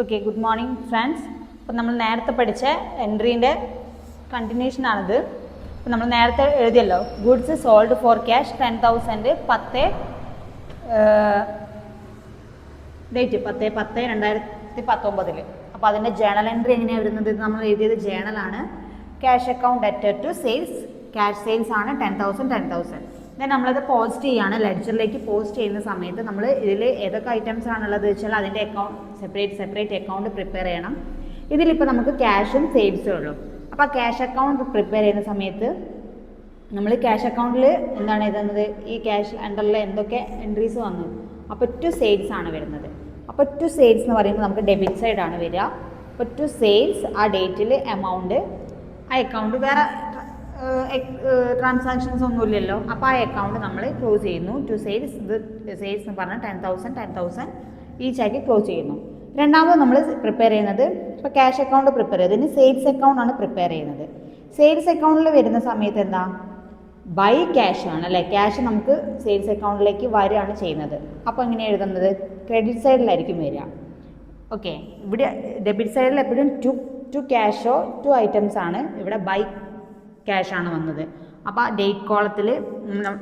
Okay, good morning friends. അപ്പോൾ നമ്മൾ നേരത്തെ പഠിച്ച എൻട്രീൻ്റെ കണ്ടിന്യൂഷനാണിത്. അപ്പോൾ നമ്മൾ നേരത്തെ എഴുതിയല്ലോ, goods sold for cash 10,000 date 10/10/2019. അപ്പോൾ അതിൻ്റെ ജേണൽ എൻട്രി എങ്ങനെയാണ് വരുന്നത്? നമ്മൾ എഴുതിയത് ജേണലാണ്. Cash account debtor to sales, cash sales ആണ് 10,000. ദെൻ നമ്മളത് പോസ്റ്റ് ചെയ്യുകയാണ്, ലെഡ്ജറിലേക്ക് പോസ്റ്റ് ചെയ്യുന്ന സമയത്ത് നമ്മൾ ഇതിൽ ഏതൊക്കെ ഐറ്റംസ് ആണുള്ളത് വെച്ചാൽ അതിൻ്റെ അക്കൗണ്ട് സെപ്പറേറ്റ് അക്കൗണ്ട് പ്രിപ്പയർ ചെയ്യണം. ഇതിലിപ്പോൾ നമുക്ക് ക്യാഷും സെയിൽസും ഉള്ളൂ. അപ്പോൾ ക്യാഷ് അക്കൗണ്ട് പ്രിപ്പയർ ചെയ്യുന്ന സമയത്ത് നമ്മൾ ക്യാഷ് അക്കൗണ്ടിൽ എന്താണ് എഴുതുന്നത്? ഈ ക്യാഷ് അണ്ടറിൽ എന്തൊക്കെ എൻട്രീസ് വന്നു? അപ്പോൾ ടു സെയിൽസ് ആണ് വരുന്നത്. അപ്പോൾ ടു സെയിൽസ് എന്ന് പറയുമ്പോൾ നമുക്ക് ഡെബിറ്റ് സൈഡ് ആണ് വരിക. അപ്പോൾ ടു സെയിൽസ് ആ ഡേറ്റിൽ എമൗണ്ട്, ആ അക്കൗണ്ട് വേറെ ട്രാൻസാക്ഷൻസ് ഒന്നുമില്ലല്ലോ. അപ്പോൾ ആ അക്കൗണ്ട് നമ്മൾ ക്ലോസ് ചെയ്യുന്നു. ടു സെയിൽസ്, ഇത് സെയിൽസ് എന്ന് പറഞ്ഞാൽ 10,000 ഈച്ച് ആക്കി ക്ലോസ് ചെയ്യുന്നു. രണ്ടാമത് നമ്മൾ പ്രിപ്പയർ ചെയ്യുന്നത്, ഇപ്പോൾ ക്യാഷ് അക്കൗണ്ട് പ്രിപ്പയർ ചെയ്തതിന് സെയിൽസ് അക്കൗണ്ട് ആണ് പ്രിപ്പയർ ചെയ്യുന്നത്. സെയിൽസ് അക്കൗണ്ടിൽ വരുന്ന സമയത്ത് എന്താ? ബൈ ക്യാഷ് ആണ് അല്ലേ? ക്യാഷ് നമുക്ക് സെയിൽസ് അക്കൗണ്ടിലേക്ക് വരികയാണ് ചെയ്യുന്നത്. അപ്പോൾ എങ്ങനെ എഴുതുന്നത്? ക്രെഡിറ്റ് സൈഡിലായിരിക്കും വരിക. ഓക്കെ, ഇവിടെ ഡെബിറ്റ് സൈഡിൽ എപ്പോഴും ടു ക്യാഷോ ടു ഐറ്റംസ് ആണ്, ഇവിടെ ബൈ ക്യാഷ് ആണ് വന്നത്. അപ്പോൾ ആ ഡേറ്റ് കോളത്തിൽ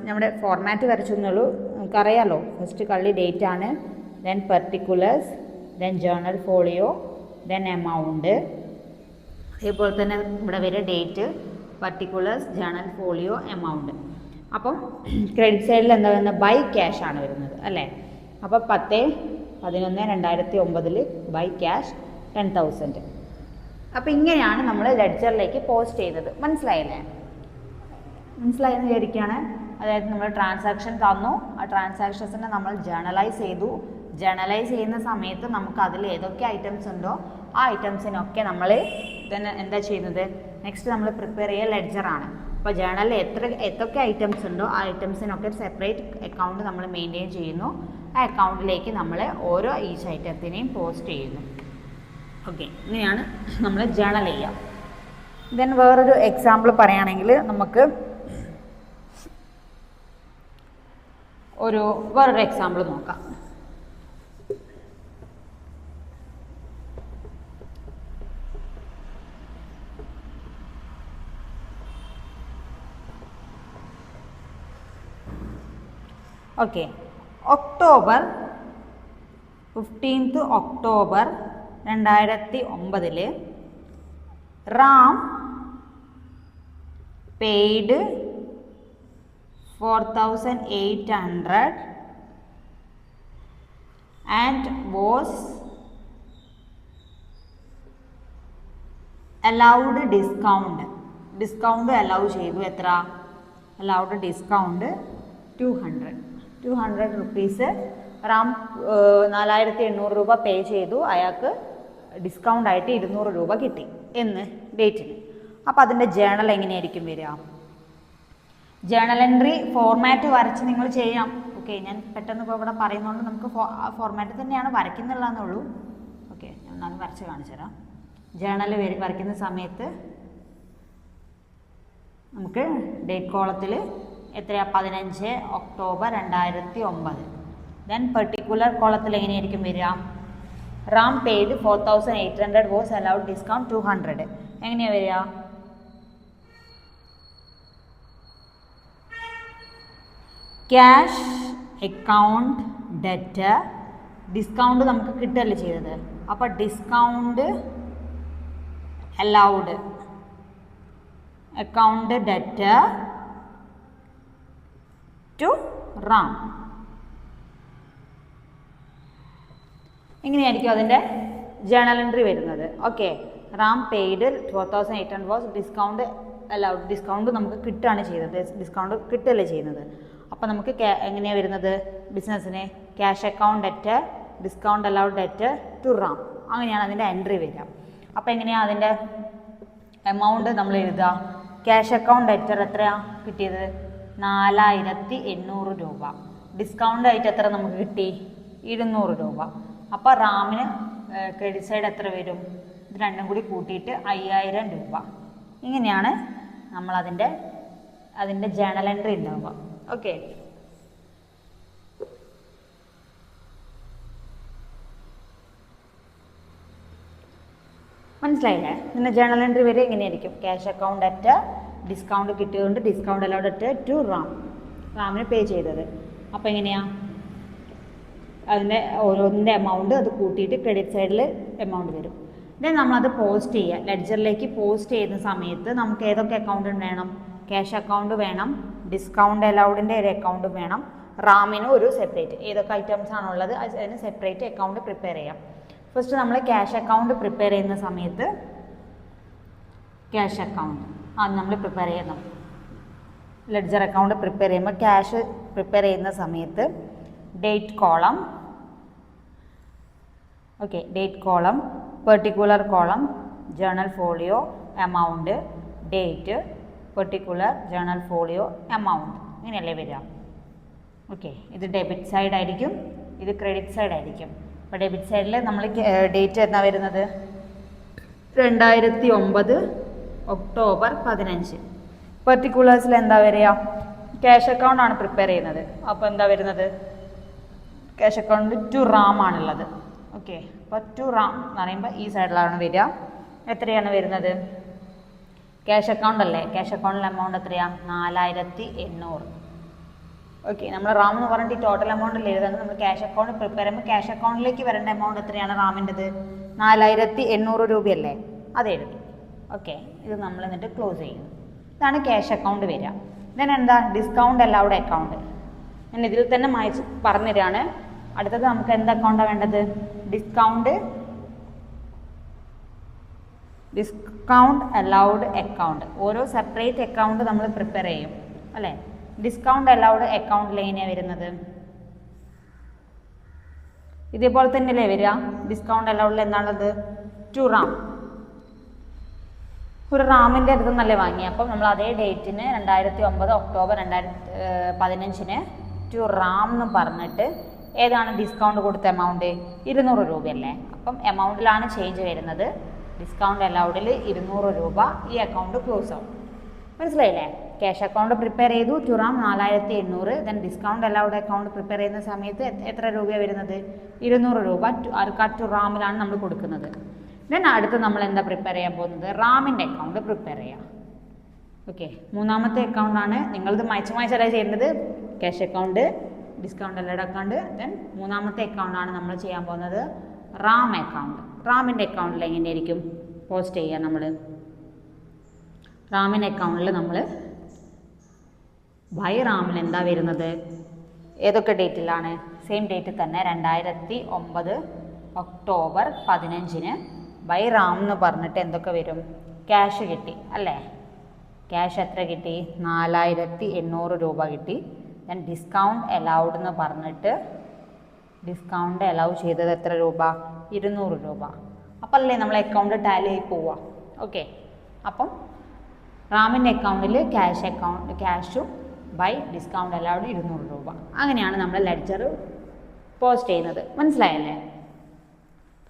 നമ്മുടെ ഫോർമാറ്റ് വരച്ചെന്നുള്ളൂ, നമുക്കറിയാമല്ലോ. ഫസ്റ്റ് കള്ളി ഡേറ്റ് ആണ്, then particulars, then journal folio, then amount. അതേപോലെ തന്നെ ഇവിടെ വരെ date, particulars, journal folio, amount. അപ്പം ക്രെഡിറ്റ് സൈഡിൽ എന്താ വരുന്നത്? ബൈ ക്യാഷ് ആണ് വരുന്നത് അല്ലേ? അപ്പോൾ 10/11/2009 ബൈ ക്യാഷ് 10,000. അപ്പോൾ ഇങ്ങനെയാണ് നമ്മൾ ലെഡ്ജറിലേക്ക് പോസ്റ്റ് ചെയ്തത്. മനസ്സിലായില്ലേ? മനസ്സിലായെന്ന് വിചാരിക്കുകയാണ്. അതായത് നമ്മൾ ട്രാൻസാക്ഷൻ തന്നു, ആ ട്രാൻസാക്ഷൻസിനെ നമ്മൾ ജേർണലൈസ് ചെയ്തു. ജേർണലൈസ് ചെയ്യുന്ന സമയത്ത് നമുക്ക് അതിൽ ഏതൊക്കെ ഐറ്റംസ് ഉണ്ടോ ആ ഐറ്റംസിനൊക്കെ നമ്മൾ തന്നെ എന്താ ചെയ്യുന്നത്? നെക്സ്റ്റ് നമ്മൾ പ്രിപ്പയർ ചെയ്യുക ലെഡ്ജറാണ്. അപ്പോൾ ജേർണലിൽ എത്രയൊക്കെ ഐറ്റംസ് ഉണ്ടോ ആ ഐറ്റംസിനൊക്കെ സെപ്പറേറ്റ് അക്കൗണ്ട് നമ്മൾ മെയിൻറ്റെയിൻ ചെയ്യുന്നു. ആ അക്കൗണ്ടിലേക്ക് നമ്മൾ ഓരോ ഈച്ച് ഐറ്റത്തിനെയും പോസ്റ്റ് ചെയ്യുന്നു. ഓക്കെ, ഇങ്ങനെയാണ് നമ്മൾ ജേർണൽ ചെയ്യുക. ദെൻ വേറൊരു എക്സാമ്പിൾ പറയുകയാണെങ്കിൽ നമുക്ക് വേറൊരു എക്സാമ്പിൾ നോക്കാം. Okay, October 15th 2009 Ram paid 4,800 and was allowed discount allow ചെയ്തു. എത്ര? Allowed discount 200 rupees. റാം 4,800 രൂപ പേ ചെയ്തു, അയാൾക്ക് ഡിസ്കൗണ്ട് ആയിട്ട് 200 രൂപ കിട്ടി എന്ന് ഡേറ്റിന്. അപ്പോൾ അതിൻ്റെ ജേണൽ എങ്ങനെയായിരിക്കും വരിക? ജേണൽ എൻട്രി ഫോർമാറ്റ് വരച്ച് നിങ്ങൾ ചെയ്യാം. ഓക്കെ, ഞാൻ പെട്ടെന്ന് ഇപ്പോൾ ഇവിടെ പറയുന്നതുകൊണ്ട് നമുക്ക് ഫോർമാറ്റ് തന്നെയാണ് വരയ്ക്കുന്നുള്ളതെന്നുള്ളൂ. ഓക്കെ, ഞാൻ എന്നാലും വരച്ച് കാണിച്ചു തരാം. ജേണൽ വരയ്ക്കുന്ന സമയത്ത് നമുക്ക് ഡേറ്റ് കോളത്തിൽ എത്രയാ? 15 October 2009. ദെൻ പെർട്ടിക്കുലർ കോളത്തിൽ എങ്ങനെയായിരിക്കും വരിക? Ram paid 4,800 was allowed discount 200. എങ്ങനെയാണ് വരിക? ക്യാഷ് അക്കൗണ്ട് ഡെറ്റർ, ഡിസ്കൗണ്ട് നമുക്ക് കിട്ടുകയല്ലേ ചെയ്തത്. അപ്പോൾ discount allowed, account debtor to Ram. എങ്ങനെയായിരിക്കും അതിൻ്റെ ജേണൽ എൻട്രി വരുന്നത്? Okay, Ram paid 4,800 was discount allowed, discount നമുക്ക് കിട്ടുകയാണ് ചെയ്തത്, ഡിസ്കൗണ്ട് കിട്ടുകയല്ലേ ചെയ്യുന്നത്. അപ്പോൾ നമുക്ക് എങ്ങനെയാണ് വരുന്നത്? ബിസിനസ്സിന് cash account debtor, discount allowed debtor to Ram, അങ്ങനെയാണ് അതിൻ്റെ എൻട്രി വരിക. അപ്പോൾ എങ്ങനെയാണ് അതിൻ്റെ എമൗണ്ട് നമ്മൾ എഴുതുക? ക്യാഷ് അക്കൗണ്ട് ഡെറ്റർ എത്രയാണ് കിട്ടിയത്? 4,800 രൂപ. ഡിസ്കൗണ്ട് ആയിട്ട് എത്ര നമുക്ക് കിട്ടി? 200 രൂപ. അപ്പോൾ റാമിന് ക്രെഡിറ്റ് സൈഡ് എത്ര വരും? ഇത് രണ്ടും കൂടി കൂട്ടിയിട്ട് 5,000 രൂപ. ഇങ്ങനെയാണ് നമ്മളതിൻ്റെ ജേണൽ എൻട്രി ഉണ്ടാവുക. ഓക്കെ, മനസ്സിലായില്ലേ? പിന്നെ ജേണൽ എൻട്രി വരെ എങ്ങനെയായിരിക്കും? ക്യാഷ് അക്കൗണ്ട് അറ്റ് ഡിസ്കൗണ്ട് കിട്ടിയതുകൊണ്ട് ഡിസ്കൗണ്ട് അലൗഡ് അറ്റ് ടു റാമിന് പേ ചെയ്തത്. അപ്പോൾ എങ്ങനെയാണ് അതിൻ്റെ ഓരോന്നിൻ്റെ എമൗണ്ട് അത് കൂട്ടിയിട്ട് ക്രെഡിറ്റ് സൈഡിൽ എമൗണ്ട് വരും. ദെൻ നമ്മളത് പോസ്റ്റ് ചെയ്യുക. ലെഡ്ജറിലേക്ക് പോസ്റ്റ് ചെയ്യുന്ന സമയത്ത് നമുക്ക് ഏതൊക്കെ അക്കൗണ്ട് വേണം? ക്യാഷ് അക്കൗണ്ട് വേണം, ഡിസ്കൗണ്ട് അലൗഡിൻ്റെ ഒരു അക്കൗണ്ട് വേണം, റാമിന് ഒരു സെപ്പറേറ്റ്. ഏതൊക്കെ ഐറ്റംസ് ആണുള്ളത് അതിന് സെപ്പറേറ്റ് അക്കൗണ്ട് പ്രിപ്പയർ ചെയ്യാം. ഫസ്റ്റ് നമ്മൾ ക്യാഷ് അക്കൗണ്ട് പ്രിപ്പയർ ചെയ്യുന്ന സമയത്ത് ക്യാഷ് അക്കൗണ്ട് അത് നമ്മൾ പ്രിപ്പയർ ചെയ്യണം. ലെഡ്ജർ അക്കൗണ്ട് പ്രിപ്പയർ ചെയ്യുമ്പോൾ ക്യാഷ് പ്രിപ്പയർ ചെയ്യുന്ന സമയത്ത് date column, okay, date column, particular column, journal folio, amount, date, particular, journal folio, amount, ഇങ്ങനെയല്ലേ വരിക. ഓക്കെ, ഇത് ഡെബിറ്റ് സൈഡ് ആയിരിക്കും, ഇത് ക്രെഡിറ്റ് സൈഡ് ആയിരിക്കും. അപ്പോൾ ഡെബിറ്റ് സൈഡിൽ നമ്മൾ ഡേറ്റ് എന്നാ വരുന്നത്? 2009 ഒക്ടോബർ 15. പെർട്ടിക്കുലേഴ്സിൽ എന്താ വരിക? ക്യാഷ് അക്കൗണ്ട് ആണ് പ്രിപ്പയർ ചെയ്യുന്നത്. അപ്പോൾ എന്താ വരുന്നത്? ക്യാഷ് അക്കൗണ്ട് ടു റാം ആണുള്ളത്. ഓക്കെ, അപ്പോൾ ടു റാം എന്ന് പറയുമ്പോൾ ഈ സൈഡിലാണ് വരിക. എത്രയാണ് വരുന്നത്? ക്യാഷ് അക്കൗണ്ട് അല്ലേ, ക്യാഷ് അക്കൗണ്ടിലെ എമൗണ്ട് എത്രയാണ്? 4800. ഓക്കെ, നമ്മൾ റാം എന്ന് പറഞ്ഞിട്ട് ടോട്ടൽ എമൗണ്ട് അല്ലേ എഴുതുന്നത്. നമ്മൾ ക്യാഷ് അക്കൗണ്ട് പ്രിപ്പയർ ചെയ്യുമ്പോൾ ക്യാഷ് അക്കൗണ്ടിലേക്ക് വരേണ്ട എമൗണ്ട് എത്രയാണ് റാമിൻ്റെത്? 4800 രൂപയല്ലേ, അത് എഴുതി. ഓക്കെ, ഇത് നമ്മൾ എന്നിട്ട് ക്ലോസ് ചെയ്യും. ഇതാണ് ക്യാഷ് അക്കൗണ്ട് വരിക. ദെൻ എന്താ? Discount allowed account. ഞാൻ ഇതിൽ തന്നെ മായ്ച്ച് പറഞ്ഞു തരാണ്. അടുത്തത് നമുക്ക് എന്ത് അക്കൗണ്ടാണ് വേണ്ടത്? Discount allowed account. ഓരോ സെപ്പറേറ്റ് അക്കൗണ്ട് നമ്മൾ പ്രിപ്പയർ ചെയ്യും അല്ലേ. ഡിസ്കൗണ്ട് അലൗഡ് അക്കൗണ്ടിൽ എങ്ങനെയാണ് വരുന്നത്? ഇതേപോലെ തന്നെയല്ലേ വരിക. ഡിസ്കൗണ്ട് അലൗഡിൽ എന്താണത്? ടു റാം. ഒരു റാമിൻ്റെ അടുത്ത് നിന്നല്ലേ വാങ്ങി. അപ്പം നമ്മൾ അതേ ഡേറ്റിന് 2009 ഒക്ടോബർ 2015 ടു റാം എന്ന് പറഞ്ഞിട്ട് ഏതാണ് ഡിസ്കൗണ്ട് കൊടുത്ത എമൗണ്ട്? 200 രൂപയല്ലേ. അപ്പം എമൗണ്ടിലാണ് ചേഞ്ച് വരുന്നത്. ഡിസ്കൗണ്ട് അലൗഡിൽ 200 രൂപ. ഈ അക്കൗണ്ട് ക്ലോസ് ആവും. മനസ്സിലായില്ലേ? ക്യാഷ് അക്കൗണ്ട് പ്രിപ്പയർ ചെയ്തു, to Ram 4800. Then discount allowed account prepare ചെയ്യുന്ന സമയത്ത് എത്ര രൂപയാണ് വരുന്നത്? 200 രൂപ ടു റാമിലാണ് നമ്മൾ കൊടുക്കുന്നത്. ദെൻ അടുത്ത് നമ്മൾ എന്താ പ്രിപ്പയർ ചെയ്യാൻ പോകുന്നത്? റാമിൻ്റെ അക്കൗണ്ട് പ്രിപ്പയർ ചെയ്യാം. ഓക്കെ, മൂന്നാമത്തെ അക്കൗണ്ടാണ്. നിങ്ങളിത് മായ്ച്ചല്ല ചെയ്യേണ്ടത്. Cash account, discount allowed account. Then മൂന്നാമത്തെ അക്കൗണ്ടാണ് നമ്മൾ ചെയ്യാൻ പോകുന്നത് റാം അക്കൗണ്ട്. റാമിൻ്റെ അക്കൗണ്ടിൽ എങ്ങനെയായിരിക്കും പോസ്റ്റ് ചെയ്യുക? നമ്മൾ റാമിൻ്റെ അക്കൗണ്ടിൽ നമ്മൾ ബൈ റാമിൽ എന്താ വരുന്നത്? ഏതൊക്കെ ഡേറ്റിലാണ്? സെയിം ഡേറ്റിൽ തന്നെ 2009 ഒക്ടോബർ 15 ബൈ റാം എന്ന് പറഞ്ഞിട്ട് എന്തൊക്കെ വരും? ക്യാഷ് കിട്ടി അല്ലേ. ക്യാഷ് എത്ര കിട്ടി? 4800 രൂപ കിട്ടി. ദെൻ ഡിസ്കൗണ്ട് അലൗഡ് എന്ന് പറഞ്ഞിട്ട് ഡിസ്കൗണ്ട് അലൗ ചെയ്തത് എത്ര രൂപ? 200 രൂപ. അപ്പം അല്ലേ നമ്മൾ അക്കൗണ്ട് ടാലി ആയി പോവുക. ഓക്കെ, അപ്പം റാമിൻ്റെ അക്കൗണ്ടിൽ ക്യാഷും ബൈ ഡിസ്കൗണ്ട് അലൗഡ് 200 രൂപ. അങ്ങനെയാണ് നമ്മൾ ലെഡ്ജർ പോസ്റ്റ് ചെയ്യുന്നത്. മനസ്സിലായല്ലേ?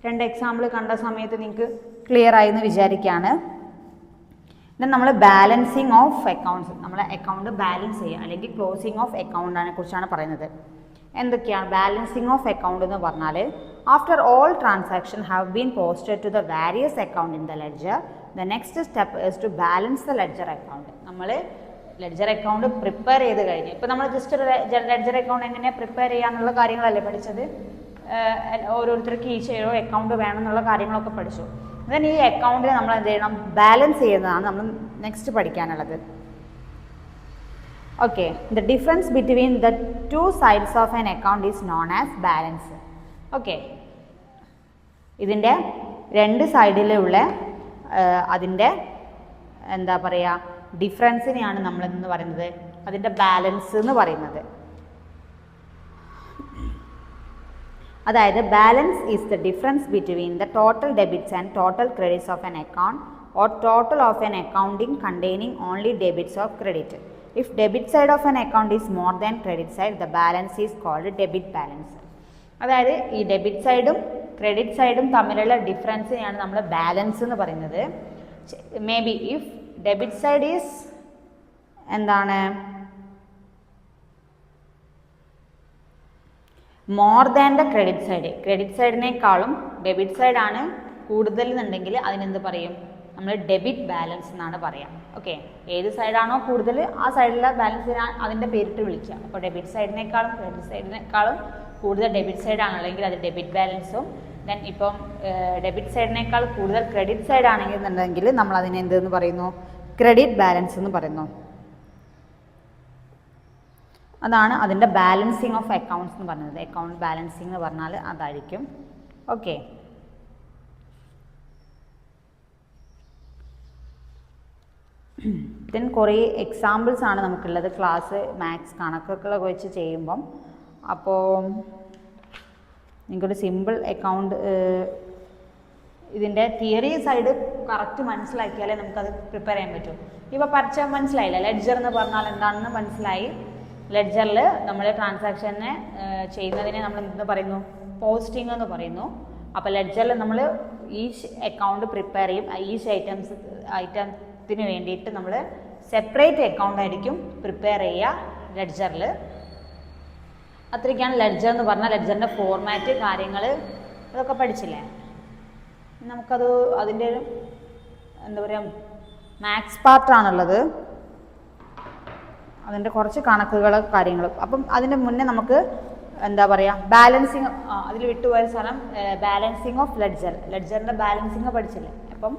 2 എക്സാമ്പിൾ കണ്ട സമയത്ത് നിങ്ങൾക്ക് ക്ലിയർ ആയി എന്ന് വിചാരിക്കുകയാണ്. ദെൻ നമ്മൾ ബാലൻസിങ് ഓഫ് അക്കൗണ്ട്സ്. നമ്മളെ അക്കൗണ്ട് ബാലൻസ് ചെയ്യുക അല്ലെങ്കിൽ ക്ലോസിങ് ഓഫ് അക്കൗണ്ടിനെ കുറിച്ചാണ് പറയുന്നത്. എന്തൊക്കെയാണ് ബാലൻസിങ് ഓഫ് അക്കൗണ്ട് എന്ന് പറഞ്ഞാൽ? After all transaction have been posted to the various account in the ledger, the next step is to balance the ledger account. നമ്മൾ ledger account prepare ചെയ്ത് കഴിഞ്ഞു. ഇപ്പോൾ നമ്മൾ ജസ്റ്റ് ഒരു ലെഡ്ജർ അക്കൗണ്ട് എങ്ങനെ prepare ചെയ്യാന്നുള്ള കാര്യങ്ങളല്ലേ പഠിച്ചത്. ഓരോരുത്തർക്ക് ഈച്ച് ഓരോ അക്കൗണ്ട് വേണമെന്നുള്ള കാര്യങ്ങളൊക്കെ പഠിച്ചു. ദെൻ ഈ അക്കൗണ്ടിൽ നമ്മൾ എന്ത് ചെയ്യണം? ബാലൻസ് ചെയ്യുന്നതാണ് നമ്മൾ നെക്സ്റ്റ് പഠിക്കാനുള്ളത്. Okay, the difference between the two sides of an account is known as balance. Okay, ഇതിൻ്റെ രണ്ട് സൈഡിലുള്ള അതിൻ്റെ എന്താ പറയുക ഡിഫറൻസിനെയാണ് നമ്മളെന്ന് പറയുന്നത് അതിൻ്റെ ബാലൻസ് എന്ന് പറയുന്നത്. അതായത് balance is the difference between the total debits and total credits of an account or total of an accounting containing only debits of credit. If debit side of an account is more than credit side, the balance is called debit balance. അതായത് ഈ debit സൈഡും credit സൈഡും തമ്മിലുള്ള ഡിഫറൻസിനെയാണ് നമ്മൾ balance എന്ന് പറയുന്നത്. Maybe if debit side is എന്താണ് more than the credit side, credit സൈഡിനേക്കാളും ഡെബിറ്റ് സൈഡാണ് കൂടുതൽ എന്നുണ്ടെങ്കിൽ അതിനെന്ത് പറയും? നമ്മൾ ഡെബിറ്റ് ബാലൻസ് എന്നാണ് പറയാം. ഓക്കെ, ഏത് സൈഡാണോ കൂടുതൽ ആ സൈഡിലെ ബാലൻസിന് അതിൻ്റെ പേരിട്ട് വിളിക്കുക. അപ്പോൾ ഡെബിറ്റ് സൈഡിനേക്കാളും ക്രെഡിറ്റ് സൈഡിനേക്കാളും കൂടുതൽ ഡെബിറ്റ് സൈഡാണെങ്കിൽ അത് ഡെബിറ്റ് ബാലൻസും, ദെൻ ഇപ്പം ഡെബിറ്റ് സൈഡിനേക്കാൾ കൂടുതൽ ക്രെഡിറ്റ് സൈഡ് ആണെന്നുണ്ടെങ്കിൽ നമ്മൾ അതിനെ എന്തെന്ന് പറയുന്നു? ക്രെഡിറ്റ് ബാലൻസ് എന്ന് പറയുന്നു. അതാണ് അതിൻ്റെ ബാലൻസിങ് ഓഫ് അക്കൗണ്ട്സ് എന്ന് പറയുന്നത്. അക്കൗണ്ട് ബാലൻസിങ് എന്ന് പറഞ്ഞാൽ അതായിരിക്കും. ഓക്കെ, ദെൻ കുറേ എക്സാമ്പിൾസ് ആണ് നമുക്കുള്ളത് ക്ലാസ് മാത്സ് കണക്കൊക്കെ വെച്ച് ചെയ്യുമ്പം. അപ്പോൾ നിങ്ങൾക്കൊരു സിമ്പിൾ അക്കൗണ്ട് ഇതിൻ്റെ തിയറി സൈഡ് കറക്റ്റ് മനസ്സിലാക്കിയാലേ നമുക്കത് പ്രിപ്പയർ ചെയ്യാൻ പറ്റും. ഇപ്പോൾ പഠിച്ചാൽ മനസ്സിലായില്ല, ലെഡ്ജർ എന്ന് പറഞ്ഞാൽ എന്താണെന്ന് മനസ്സിലായി. ലെഡ്ജറിൽ നമ്മൾ ട്രാൻസാക്ഷനെ ചെയ്യുന്നതിനെ നമ്മൾ എന്ത് പറയുന്നു? പോസ്റ്റിംഗ് എന്ന് പറയുന്നു. അപ്പോൾ ലെഡ്ജറിൽ നമ്മൾ ഈച്ച് അക്കൗണ്ട് പ്രിപ്പയർ ചെയ്യും. ഈച്ച് ഐറ്റത്തിന് വേണ്ടിയിട്ട് നമ്മൾ സെപ്പറേറ്റ് അക്കൗണ്ട് ആയിരിക്കും പ്രിപ്പയർ ചെയ്യുക ലെഡ്ജറിൽ. അത്രയ്ക്കാണ് ലെഡ്ജർ എന്ന് പറഞ്ഞാൽ. ലെഡ്ജറിൻ്റെ ഫോർമാറ്റ് കാര്യങ്ങൾ അതൊക്കെ പഠിച്ചില്ലേ? നമുക്കത് അതിൻ്റെ എന്താ പറയുക മാത്സ് പാർട്ടാണുള്ളത്, അതിൻ്റെ കുറച്ച് കണക്കുകൾ കാര്യങ്ങളും. അപ്പം അതിൻ്റെ മുന്നേ നമുക്ക് എന്താ പറയുക ബാലൻസിങ്, അതിൽ വിട്ടുപോയ സ്ഥലം ബാലൻസിങ് ഓഫ് ലെഡ്ജർ. ലെഡ്ജറിൻ്റെ ബാലൻസിങ് പഠിച്ചില്ലേ? അപ്പം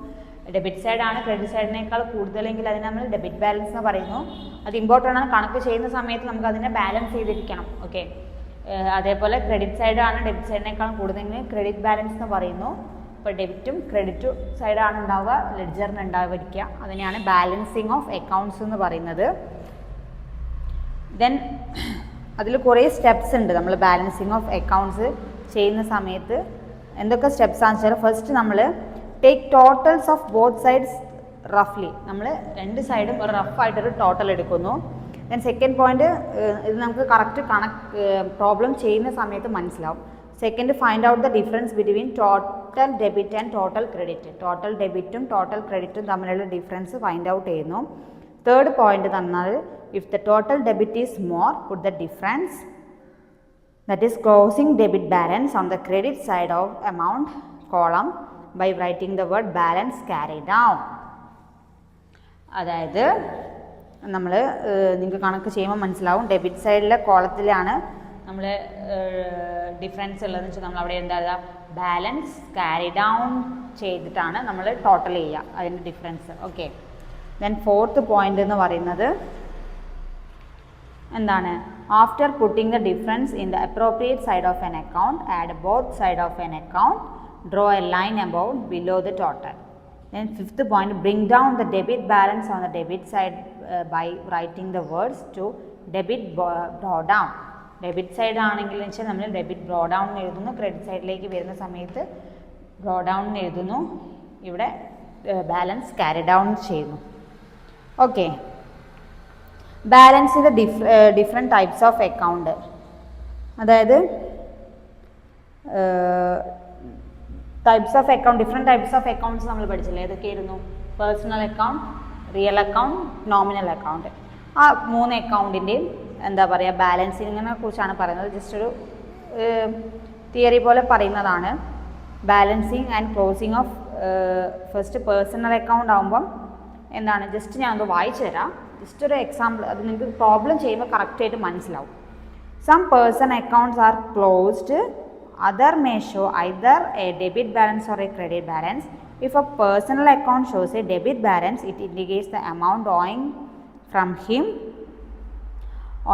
ഡെബിറ്റ് സൈഡാണ് ക്രെഡിറ്റ് സൈഡിനേക്കാൾ കൂടുതലെങ്കിൽ അതിന് നമ്മൾ ഡെബിറ്റ് ബാലൻസ് എന്ന് പറയുന്നു. അത് ഇമ്പോർട്ടൻ്റ് ആണ്. കണക്ക് ചെയ്യുന്ന സമയത്ത് നമുക്ക് അതിനെ ബാലൻസ് ചെയ്തിരിക്കണം. ഓക്കെ, അതേപോലെ ക്രെഡിറ്റ് സൈഡാണ് ഡെബിറ്റ് സൈഡിനേക്കാളും കൂടുതലെങ്കിൽ ക്രെഡിറ്റ് ബാലൻസ് എന്ന് പറയുന്നു. അപ്പോൾ ഡെബിറ്റും ക്രെഡിറ്റും സൈഡാണ് ഉണ്ടാവുക, ലെഡ്ജറിന് ഉണ്ടാവുക. അതിനെയാണ് ബാലൻസിങ് ഓഫ് അക്കൗണ്ട്സ് എന്ന് പറയുന്നത്. ദെൻ അതിൽ കുറേ സ്റ്റെപ്സ് ഉണ്ട്. നമ്മൾ ബാലൻസിങ് ഓഫ് അക്കൗണ്ട്സ് ചെയ്യുന്ന സമയത്ത് എന്തൊക്കെ സ്റ്റെപ്സ് ആണെന്ന് വെച്ചാൽ, ഫസ്റ്റ് നമ്മൾ take totals of both sides റഫ്ലി. നമ്മൾ രണ്ട് സൈഡും ഒരു റഫായിട്ടൊരു ടോട്ടൽ എടുക്കുന്നു. ദെൻ സെക്കൻഡ് പോയിന്റ്, ഇത് നമുക്ക് കറക്റ്റ് പ്രോബ്ലം ചെയ്യുന്ന സമയത്ത് മനസ്സിലാവും. Second, find out the difference between total debit and total credit. Total ഡെബിറ്റും ടോട്ടൽ ക്രെഡിറ്റും തമ്മിലുള്ള ഡിഫറൻസ് ഫൈൻഡ് ഔട്ട് ചെയ്യുന്നു. തേർഡ് പോയിന്റ് തന്നാൽ, if the total debit is more, put the difference, that is closing debit balance, on the credit side of amount column by writing the word balance carried down. അതായത് നമ്മൾ നിങ്ങൾക്ക് കണക്ക് ചെയ്യുമ്പോൾ മനസ്സിലാവും, debit സൈഡിലെ കോളത്തിലാണ് നമ്മൾ difference ഉള്ളതെന്ന് വെച്ചാൽ നമ്മൾ അവിടെ എന്താ ബാലൻസ് ക്യാരി ഡൗൺ ചെയ്തിട്ടാണ് നമ്മൾ ടോട്ടൽ ചെയ്യുക അതിൻ്റെ difference. Okay, then fourth point എന്ന് പറയുന്നത് എന്താണ്? After putting the difference in the appropriate side of an account, add both side of an account, draw a line about below the total. Then fifth point, bring down the debit balance on the debit side by writing the words to debit bro down. Debit side ആണെങ്കിൽ വെച്ചാൽ നമ്മൾ debit bro down എഴുതുന്നു, credit സൈഡിലേക്ക് വരുന്ന സമയത്ത് bro down എഴുതുന്നു, ഇവിടെ balance carry down ചെയ്യുന്നു. ഓക്കെ, ബാലൻസിൻ്റെ ഡിഫറെൻറ്റ് ടൈപ്സ് ഓഫ് അക്കൗണ്ട്, അതായത് types of account, different types of accounts നമ്മൾ പഠിച്ചില്ലേ? ഏതൊക്കെയായിരുന്നു? Personal account, real account, nominal account. ആ മൂന്ന് അക്കൗണ്ടിൻ്റെയും എന്താ പറയുക ബാലൻസിങ്ങിനെ കുറിച്ചാണ് പറയുന്നത്. ജസ്റ്റ് ഒരു തിയറി പോലെ പറയുന്നതാണ്. Balancing and closing of first personal account ആകുമ്പം എന്താണ്, ജസ്റ്റ് ഞാൻ ഒന്ന് വായിച്ചു തരാം. ജസ്റ്റ് ഒരു എക്സാമ്പിൾ, അത് നിങ്ങൾക്ക് പ്രോബ്ലം ചെയ്യുമ്പോൾ കറക്റ്റായിട്ട് മനസ്സിലാവും. Some person accounts are closed, other may show either a debit balance or a credit balance. If a personal account shows a debit balance, it indicates the amount owing from him.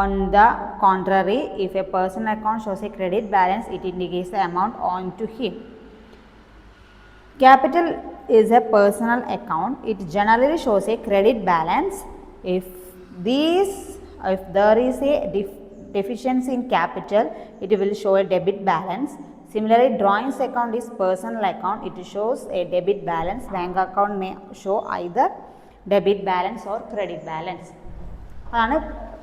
On the contrary, if a personal account shows a credit balance, it indicates the amount owing to him. Capital is a personal account. It generally shows a credit balance. If there is a deficiency in capital, it will show a debit balance. Similarly, drawings account is personal account. It shows a debit balance. Bank account may show either debit balance or credit balance. അതാണ്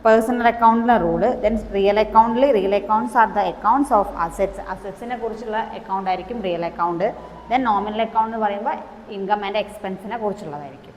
personal അക്കൗണ്ടിലെ rule. Then real അക്കൗണ്ടിൽ, real accounts are the accounts of assets. അസറ്റ്സിനെ കുറിച്ചുള്ള account ആയിരിക്കും real account. Then nominal account എന്ന് പറയുമ്പോൾ income and എക്സ്പെൻസിനെ കുറിച്ചുള്ളതായിരിക്കും.